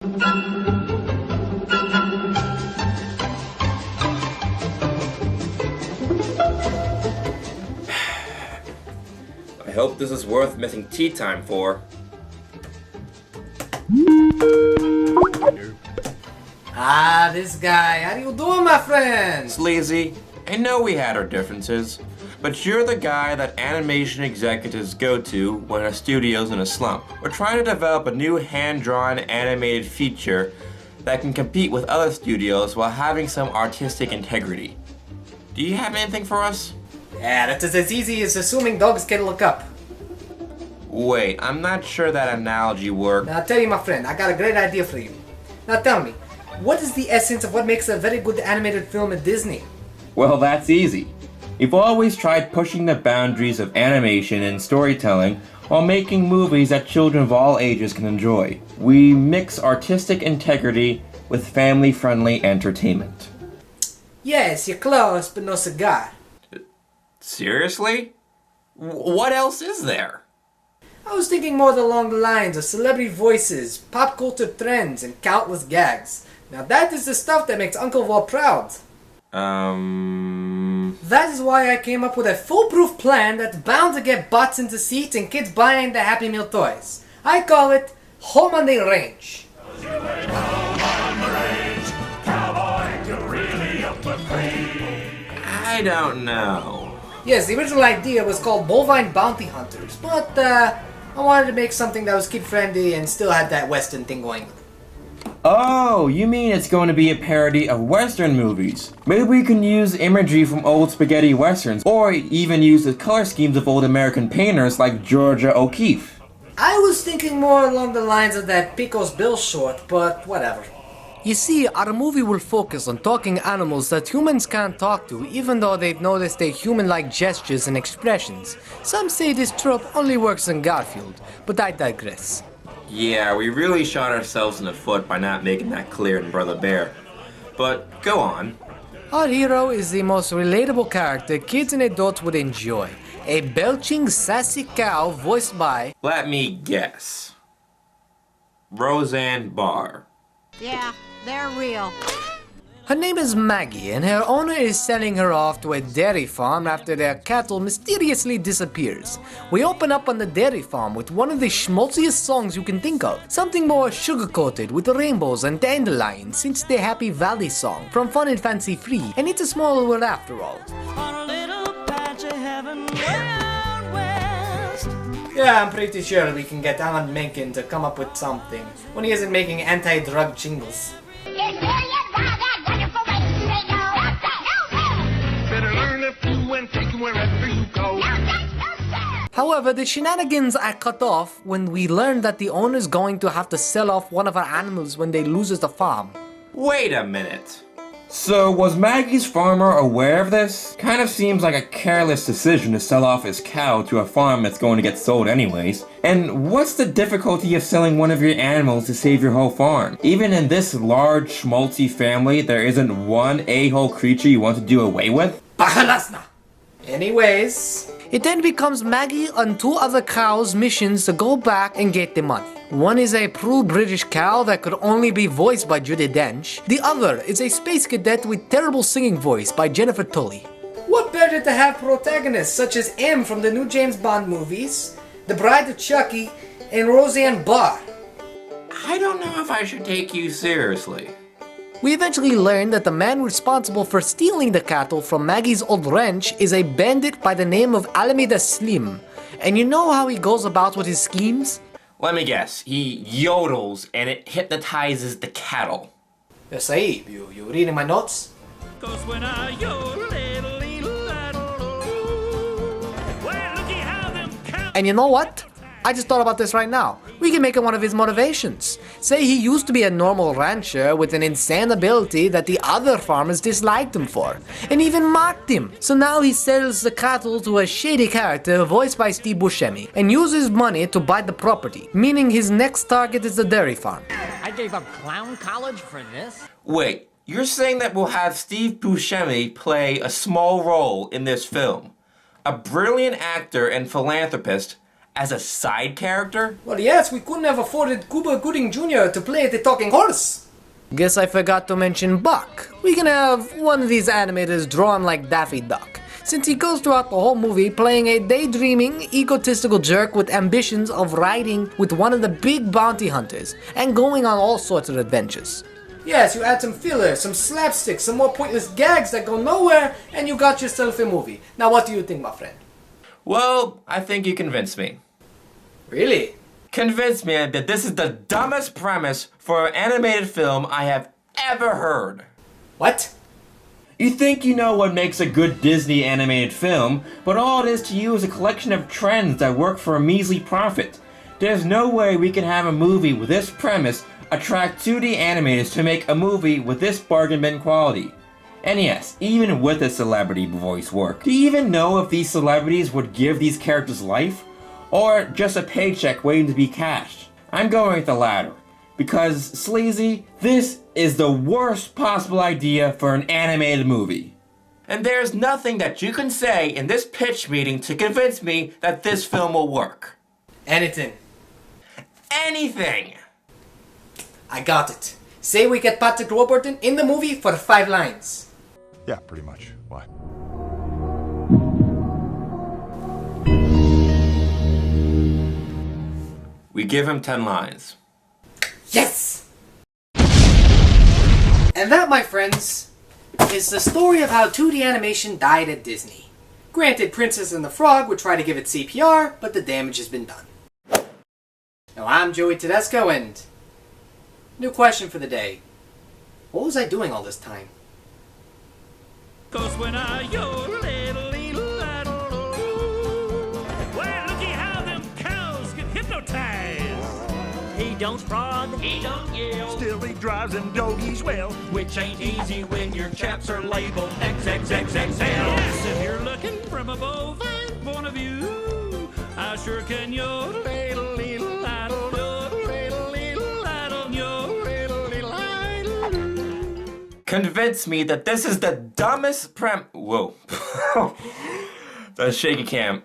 I hope this is worth missing tea time for. Ah, this guy. How you doing, my friend? Sleazy, I know we had our differences, but you're the guy that animation executives go to when a studio's in a slump. We're trying to develop a new hand-drawn animated feature that can compete with other studios while having some artistic integrity. Do you have anything for us? Yeah, that is as easy as assuming dogs can look up. Wait, I'm not sure that analogy worked. Now, I'll tell you, my friend, I got a great idea for you. Now, tell me, what is the essence of what makes a very good animated film at Disney? Well, that's easy. We've always tried pushing the boundaries of animation and storytelling while making movies that children of all ages can enjoy. We mix artistic integrity with family-friendly entertainment. Yes, you're close, but no cigar. Seriously? What else is there? I was thinking more along the lines of celebrity voices, pop culture trends, and countless gags. Now that is the stuff that makes Uncle Walt proud. That is why I came up with a foolproof plan that's bound to get butts into seats and kids buying the Happy Meal toys. I call it Home on the Range. I don't know. Yes, the original idea was called Bovine Bounty Hunters, but I wanted to make something that was kid-friendly and still had that Western thing going. Oh, you mean it's going to be a parody of Western movies? Maybe we can use imagery from old spaghetti westerns, or even use the color schemes of old American painters like Georgia O'Keeffe. I was thinking more along the lines of that Pecos Bill short, but whatever. You see, our movie will focus on talking animals that humans can't talk to, even though they've noticed their human-like gestures and expressions. Some say this trope only works in Garfield, but I digress. Yeah, we really shot ourselves in the foot by not making that clear in Brother Bear. But go on. Our hero is the most relatable character kids and adults would enjoy. A belching, sassy cow voiced by... Let me guess. Roseanne Barr. Yeah, they're real. Her name is Maggie, and her owner is selling her off to a dairy farm after their cattle mysteriously disappears. We open up on the dairy farm with one of the schmaltziest songs you can think of. Something more sugar-coated with rainbows and dandelions since the Happy Valley song from Fun and Fancy Free, and it's a small world after all. On a little patch of heaven down west. Yeah, I'm pretty sure we can get Alan Menken to come up with something when he isn't making anti-drug jingles. However, the shenanigans are cut off when we learn that the owner's going to have to sell off one of our animals when they loses the farm. Wait a minute. So, was Maggie's farmer aware of this? Kind of seems like a careless decision to sell off his cow to a farm that's going to get sold anyways. And what's the difficulty of selling one of your animals to save your whole farm? Even in this large, schmaltzy family, there isn't one a-hole creature you want to do away with? Bahalasna! Anyways, it then becomes Maggie and two other cows' missions to go back and get the money. One is a prude British cow that could only be voiced by Judi Dench. The other is a space cadet with terrible singing voice by Jennifer Tully. What better to have protagonists such as M from the new James Bond movies, The Bride of Chucky, and Roseanne Barr? I don't know if I should take you seriously. We eventually learn that the man responsible for stealing the cattle from Maggie's old ranch is a bandit by the name of Alameda Slim. And you know how he goes about with his schemes? Let me guess, he yodels and it hypnotizes the cattle. Saeed, you reading my notes? 'Cause when I yodel, well, looky how them cows. And you know what? I just thought about this right now. We can make it one of his motivations. Say he used to be a normal rancher with an insane ability that the other farmers disliked him for, and even mocked him. So now he sells the cattle to a shady character voiced by Steve Buscemi, and uses money to buy the property, meaning his next target is the dairy farm. I gave up clown college for this? Wait, you're saying that we'll have Steve Buscemi play a small role in this film? A brilliant actor and philanthropist as a side character? Well, yes, we couldn't have afforded Cuba Gooding Jr. to play the talking horse. Guess I forgot to mention Buck. We can have one of these animators drawn like Daffy Duck, since he goes throughout the whole movie playing a daydreaming, egotistical jerk with ambitions of riding with one of the big bounty hunters and going on all sorts of adventures. Yes, you add some filler, some slapstick, some more pointless gags that go nowhere, and you got yourself a movie. Now what do you think, my friend? Well, I think you convinced me. Really? Convinced me that this is the dumbest premise for an animated film I have ever heard. What? You think you know what makes a good Disney animated film, but all it is to you is a collection of trends that work for a measly profit. There's no way we can have a movie with this premise attract 2D animators to make a movie with this bargain bin quality. And yes, even with a celebrity voice work, do you even know if these celebrities would give these characters life? Or just a paycheck waiting to be cashed? I'm going with the latter. Because, Sleazy, this is the worst possible idea for an animated movie. And there's nothing that you can say in this pitch meeting to convince me that this film will work. Anything. Anything! I got it. Say we get Patrick Warburton in the movie for 5 lines. Yeah, pretty much. Why? We give him 10 lines. Yes! And that, my friends, is the story of how 2D animation died at Disney. Granted, Princess and the Frog would try to give it CPR, but the damage has been done. Now I'm Joey.T.Cartoon.P and... new question for the day. What was I doing all this time? 'Cause when I yodel, well, looky how them cows get hypnotized. He don't frog, he don't yell, still he drives them doggies well, which ain't easy when your chaps are labeled XXXXL. Yes, if you're looking from a bovine point of view, I sure can yodel, Convince me that this is the dumbest Whoa. The shaky cam.